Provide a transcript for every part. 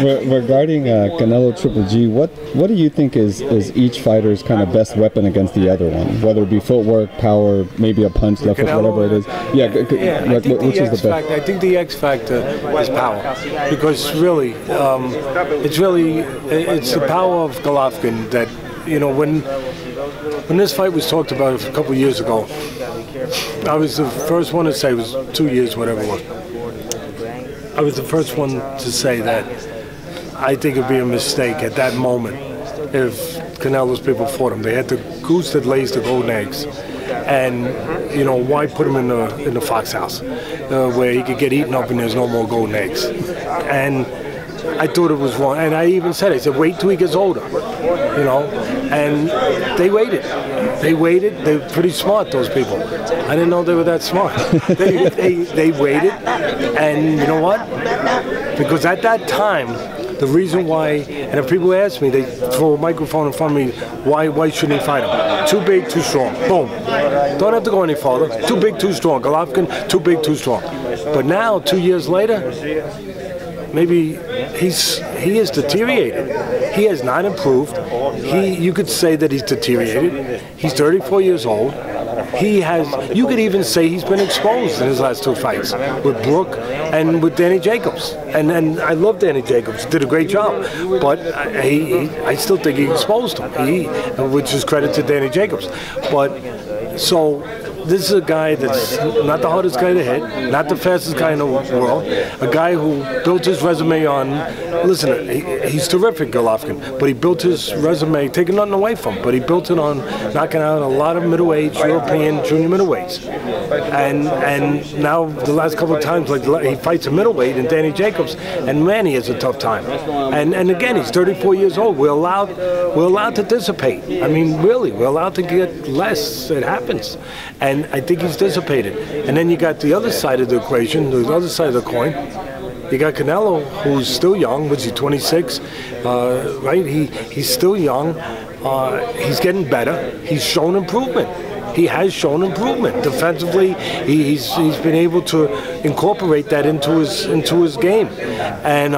Regarding Canelo Triple G, what do you think is each fighter's kind of best weapon against the other one? Whether it be footwork, power, maybe a punch, left hook, whatever it is. Which is the best? I think the X factor is power, because really, it's the power of Golovkin that, you know, when this fight was talked about a couple of years ago, I was the first one to say, it was 2 years, whatever it was. I was the first one to say that I think it would be a mistake at that moment if Canelo's people fought him. They had the goose that lays the golden eggs, and you know, why put him in the fox house where he could get eaten up and there's no more golden eggs? And I thought it was wrong, and I even said, I said, wait till he gets older, you know. And they waited. They waited. They're pretty smart, those people. I didn't know they were that smart. They waited, and you know what? Because at that time, the reason why, and if people ask me, they throw a microphone in front of me, why shouldn't he fight him? Too big, too strong. Boom. Don't have to go any farther. Too big, too strong. Golovkin, too big, too strong. But now, 2 years later, maybe he has deteriorated. He has not improved. You could say that he's deteriorated. He's 34 years old. You could even say he's been exposed in his last 2 fights with Brooke and with Danny Jacobs. And I love Danny Jacobs. Did a great job. But I still think he exposed him, which is credit to Danny Jacobs. But so this is a guy that's not the hardest guy to hit, not the fastest guy in the world, a guy who built his resume on, listen, he's terrific, Golovkin, but he built his resume, taking nothing away from him, but he built it on knocking out a lot of middleweight, European junior middleweights. And now the last couple of times, like he fights a middleweight in Danny Jacobs, and man, he has a tough time. And again, he's 34 years old. We're allowed to dissipate. I mean, really, we're allowed to get less. It happens. And I think he's dissipated. And then you got the other side of the equation, the other side of the coin. You got Canelo, who's still young. Was he 26? Right? He's still young. He's getting better. He's shown improvement. He has shown improvement defensively. He's been able to incorporate that into his game, and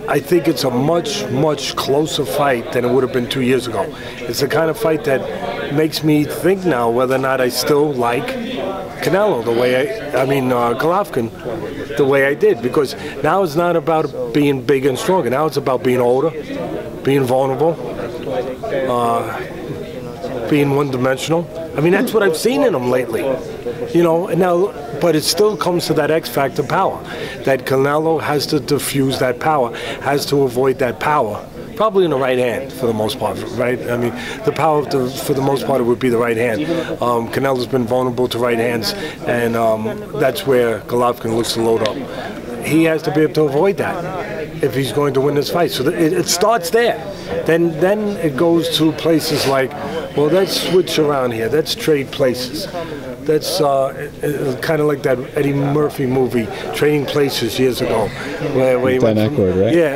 I think it's a much closer fight than it would have been 2 years ago. It's the kind of fight that makes me think now whether or not I still like Canelo the way Golovkin the way I did, because now it's not about being big and stronger. Now it's about being older, being vulnerable, being one-dimensional. I mean, that's what I've seen in him lately. You know, now, but it still comes to that X factor power, that Canelo has to diffuse that power, has to avoid that power. Probably in the right hand for the most part, right? I mean, the power for the most part it would be the right hand. Canelo's been vulnerable to right hands, and that's where Golovkin looks to load up. He has to be able to avoid that if he's going to win this fight. So it starts there. Then it goes to places like, well, let's switch around here. Let's trade places. That's kind of like that Eddie Murphy movie, Trading Places, years ago, where he went from, Aykroyd, right? Yeah.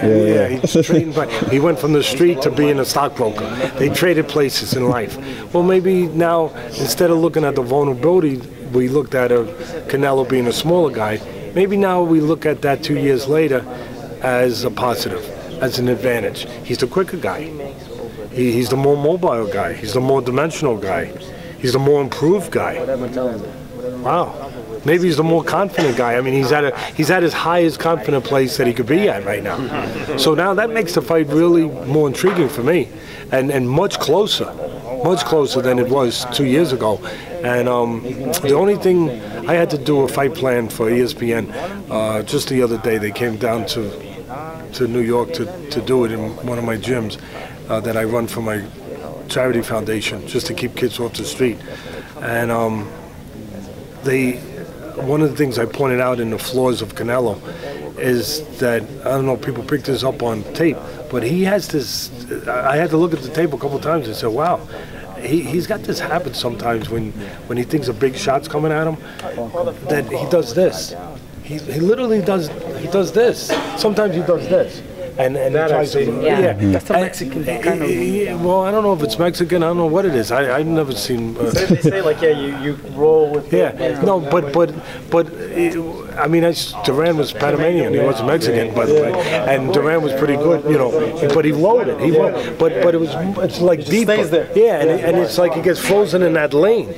He went from the street to being a stockbroker. They traded places in life. Well, maybe now, instead of looking at the vulnerability, we looked at Canelo being a smaller guy. Maybe now we look at that 2 years later as a positive, as an advantage. He's the quicker guy. He's the more mobile guy. He's the more dimensional guy. He's the more improved guy. Wow. Maybe he's the more confident guy. I mean, he's at his highest confident place that he could be at right now. So now that makes the fight really more intriguing for me, and much closer than it was 2 years ago. And the only thing, I had to do a fight plan for ESPN just the other day. They came down to New York to do it in one of my gyms that I run for my charity foundation, just to keep kids off the street. And one of the things I pointed out in the flaws of Canelo is that, I don't know if people picked this up on tape, but he has this, I had to look at the tape a couple times and say, wow, he's got this habit sometimes when he thinks a big shot's coming at him, that he does this. He literally does this. Sometimes he does this. And that tries to, that's a Mexican kind of. Well, I don't know if it's Mexican. I don't know what it is. I've never seen. They say like, you roll with. Yeah, no, but I mean, Duran was Panamanian. He wasn't Mexican, by the way. And Duran was pretty good, you know. But he loaded. But it's like deep. Yeah, and it's like he gets frozen in that lane.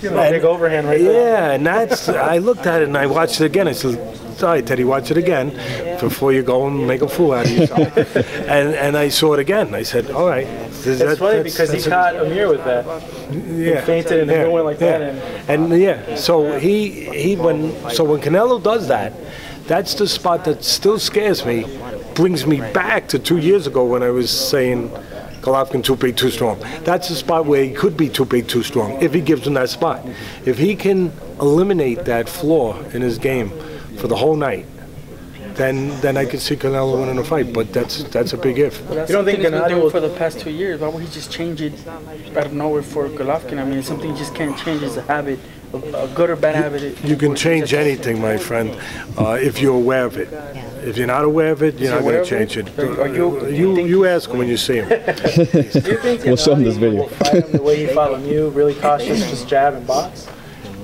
Big overhand right there. Yeah, and I looked at it and I watched it again. I said, all right, Teddy, watch it again before you go and make a fool out of yourself. and I saw it again. I said, all right. It's funny because he caught Amir with that. Yeah. He fainted and it went like that. And so when Canelo does that, that's the spot that still scares me, brings me back to 2 years ago when I was saying Golovkin too big, too strong. That's the spot where he could be too big, too strong, if he gives him that spot. If he can eliminate that flaw in his game for the whole night, then I could see Canelo winning a fight. But that's a big if. Well, you don't think he's been doing for the past 2 years? Why would he just change it out of nowhere for Golovkin? I mean, something you just can't change is a habit, a good or bad habit. You can change anything, my friend, if you're aware of it. If you're not aware of it, you're not going to change it. You ask him when you see him. We'll show him this video. Fight him the way he fought you, really cautious, just jab and box.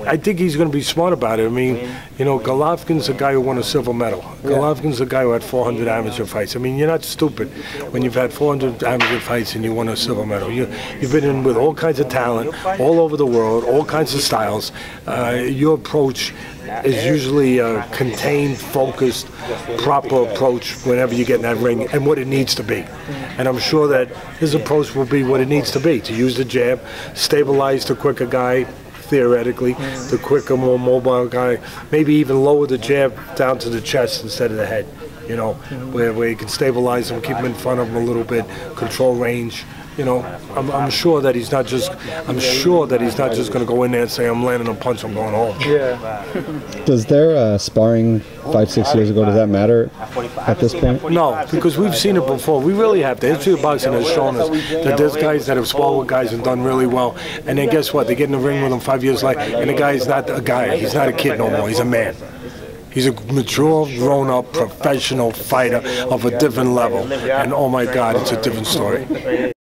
I think he's going to be smart about it. I mean, you know, Golovkin's a guy who won a silver medal. Golovkin's a guy who had 400 amateur fights. I mean, you're not stupid when you've had 400 amateur fights and you won a silver medal. You've been in with all kinds of talent, all over the world, all kinds of styles. Your approach is usually a contained, focused, proper approach whenever you get in that ring and what it needs to be. And I'm sure that his approach will be what it needs to be, to use the jab, stabilize the quicker guy, theoretically, the quicker, more mobile guy, maybe even lower the jab down to the chest instead of the head, you know, where you can stabilize him, keep him in front of him a little bit, control range. You know, I'm sure that he's not just going to go in there and say, I'm landing a punch, I'm going home. Yeah. Does their sparring 5-6 years ago, does that matter at this point? No, because we've seen it before. We really have. The history of boxing has shown us that there's guys that have sparred with guys and done really well. And then guess what? They get in the ring with them 5 years later, and the guy is not a guy. He's not a kid no more. He's a man. He's a mature, grown-up, professional fighter of a different level. And oh my God, it's a different story.